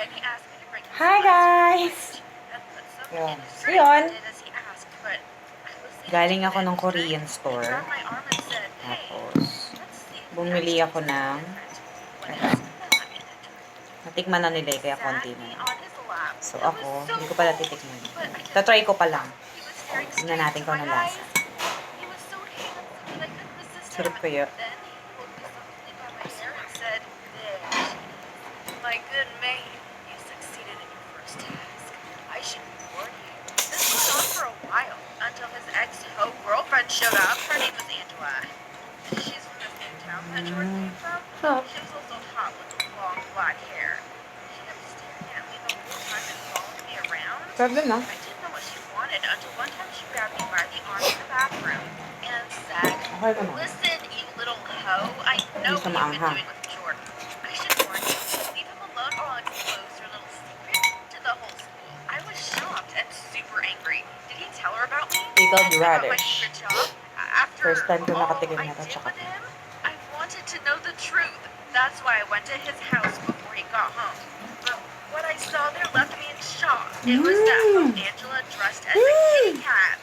Hi guys! Yun. So yun, galing ako ng Korean store. Tapos, bumili ako ng natikman na nila kaya konti na lang. So ako, hindi ko pala titikman. Tatry ko pa lang. Tignan natin kung ano lasa. Sarap kaya. My good mate, you succeeded in your first task. I should warn you. This went on for a while, until his ex-ho girlfriend showed up. Her name was Angela. She's from the same town that George came from. She was also hot with long black hair. She kept staring at me the whole time and following me around. Sabi na. I didn't know what she wanted until one time she grabbed me by the arm in the bathroom and said, "Listen, you little hoe, I know what you've been doing with Jordan. I should warn you. Leave him alone or I'll expose your little secret to the whole school." I was shocked and super angry. Did he tell her about me? Pickled And about my radish. secret job? After First time ko all nakatikim I na ito, did tsaka with him, I wanted to know the truth. That's why I went to his house before he got home. But what I saw there left me in shock. It was that hoe Angela dressed as a kitty cat,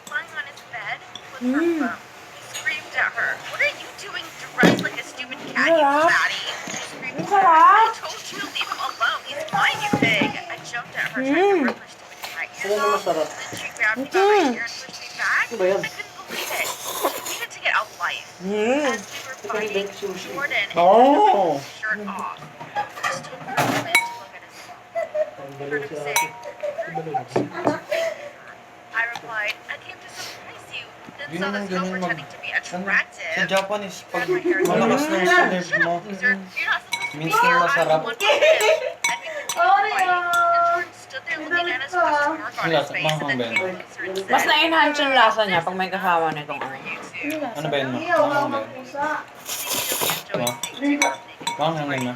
lying on his bed with her phone. He screamed at her, "What are you doing dressed like a stupid cat, you fatty?" She screamed back, "I told you to leave him alone. He's mine, you pig." I jumped at her, trying to rip her stupid cat ears off. Then she grabbed me by my ear and pushed me back. I couldn't believe it. She needed to get a life. As we were fighting, Jordan ended his shirt off. I stood for a moment to look at his phone. Heard him say, "What are you two doing here?" I replied, "I came to surprise you." Then saw this hoe pretending to be attractive. Sa Japanese, pag Grabbed my hair and said, malakas na yung nerve "Shut mo, up, loser. You're not supposed to be minsan here. I'm the masarap. one with him." And we continued fighting. And Jordan stood there looking at us with a smirk on his face and then came closer and Mas said, na-enhance yung lasa niya pag may kasama nitong ano. Ano ba yun, ma? Ano ba yun? Bang hangin na.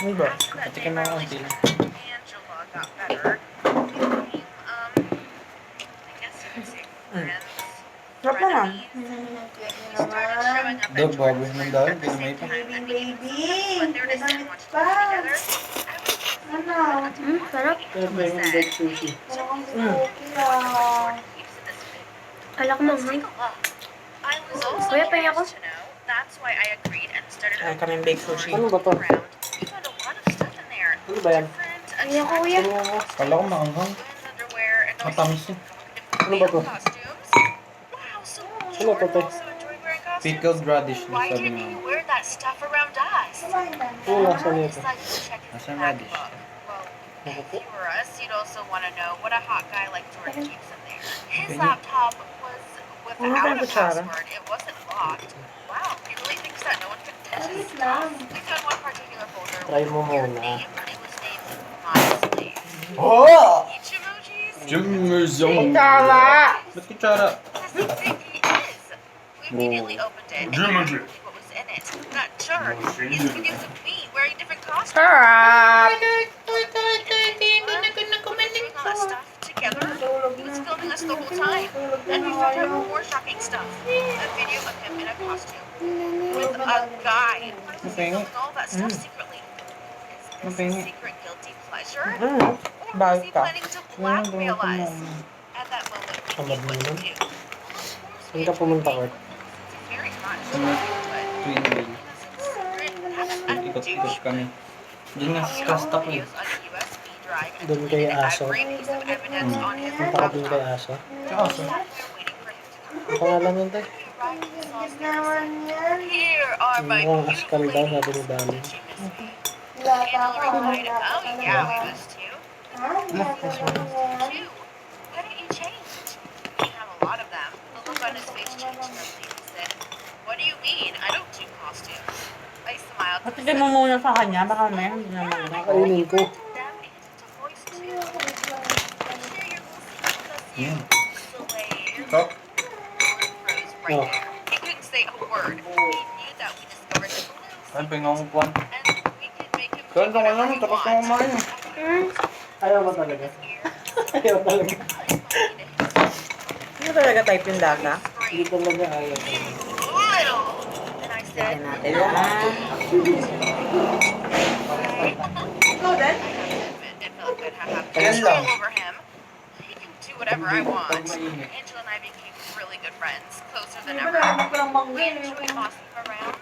Ano ba? Patikin mo ang konti lang. Angela got better. We became, I guess you could say friends. Sarap naman. He started showing up at Dog, baboy Jordan's ng place dahil, at the same ginamay pa. time, and we even sometimes went there to sit and watch TV together. I was Sarap. said, sushi. Alak mo, ha? I was also Kuya, pahinga ko. curious to know. That's why I agreed and started Ay, kaming baked sushi. Ano ba to? around. We found a lot of stuff in there. Ano ba yan? Different, Pahinga ko, kuya. Kala ko maanghang. women's underwear, and also Matamis eh. provocative Ano ba to? male costumes. Wow, so Ano Jordan to, te? also enjoyed wearing costumes? Pickled radish, Why sabi didn't nga. he wear that stuff around us? Oo, nasa I nito. decided to check his Nasa back radish. book. Well, if you were us, you'd also want to know what a hot guy like Jordan keeps in there. His laptop was without a password. It wasn't locked. Wow, he really thinks that no one can touch his stuff. We found one particular folder Try with mo a weird muna. name, and it was named My Slave. Oh! Each emojis? Jimmerzong. Tama! Ba't kutsara? Yes, he is. We immediately opened it and asked what was in it. That jerk, he's videos of me wearing different costumes. Sarap! Doing all that stuff together. He was filming us the whole time. And we found out more shocking stuff. A video of him in a costume with a guy. Why was he filming all that stuff secretly? Is this a secret guilty pleasure? Or was he planning to blackmail us? At that moment, we knew what to do. Saan ka pumunta, Kurt? It's very hot in the but Twin Bay. Ikot-ikot kami. Diyan nga, kasta ko eh. Doon kay Aso. Punta ka doon kay Aso. Sa Aso? Ang pangalan nun, te? Here are my Mukhang askal daw, sabi ni Dali. Angela replied, "Oh yeah, we missed you. This one. Too. Why don't you change?" We have a lot of them. The look on his face changed sharply. He said, "What do you mean? I don't do costumes." I smiled. Patikin mo muna sa kanya, baka may hindi naman. Kainin ko. Them into voice too. Share your little secret with us, you Yeah. slave. Stop. Froze right Oh. there. He couldn't say a word. He knew that we discovered the blue Ay, pinangupuan. and we could make him Kaya do ka whatever naman, we tapos ka want. kumain. Ayaw ba talaga? Ayaw talaga. Ano talaga type yung lasa? Hindi talaga ayaw. Little. And I said, Tignan natin lahat. "I Yan lang. control over him. He can do whatever I want. Angela and I became really good friends, closer than ever. We enjoy bossing him around.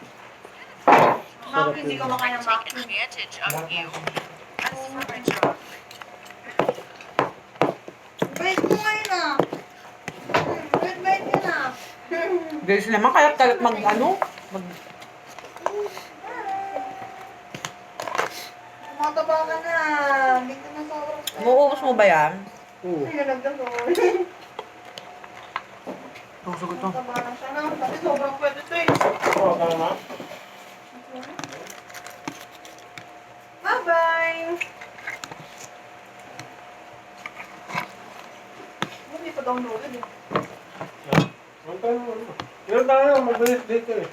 Sarap He yun. might take advantage of you. As for my job, Bait mo ngayon ah. Bait ka na. Guys naman, kalat-kalat mag Tumataba ka na. Hindi ka na sobrang Umuubos mo ba yan? Oo. Ay, nalagdag ko. Gusto ko ito. Tumataba na siya na. Kasi sobrang pwede ito eh. Oo, tama. Bye-bye! Hindi pa downloaded eh. Ang tayo mo. Meron tayo, mabilis dito eh.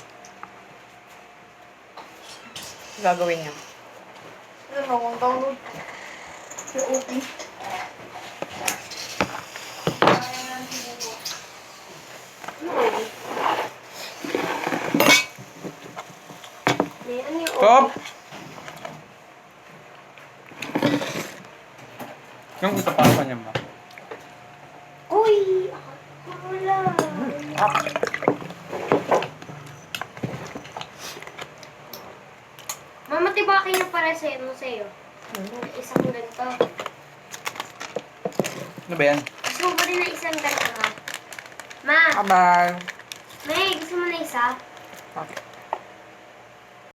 Gagawin niya. Ano mo, kung download. Yung OP. Ayan, siguro. Ano yung Stop! Yung isa pa niya ba? Uy! Wala. Mama, diba kayo para sa'yo? Isang ganito. Ano ba yan? Gusto mo ba rin na isang ganito, ha? Ma! Bye-bye. May, gusto mo na isa? Okay.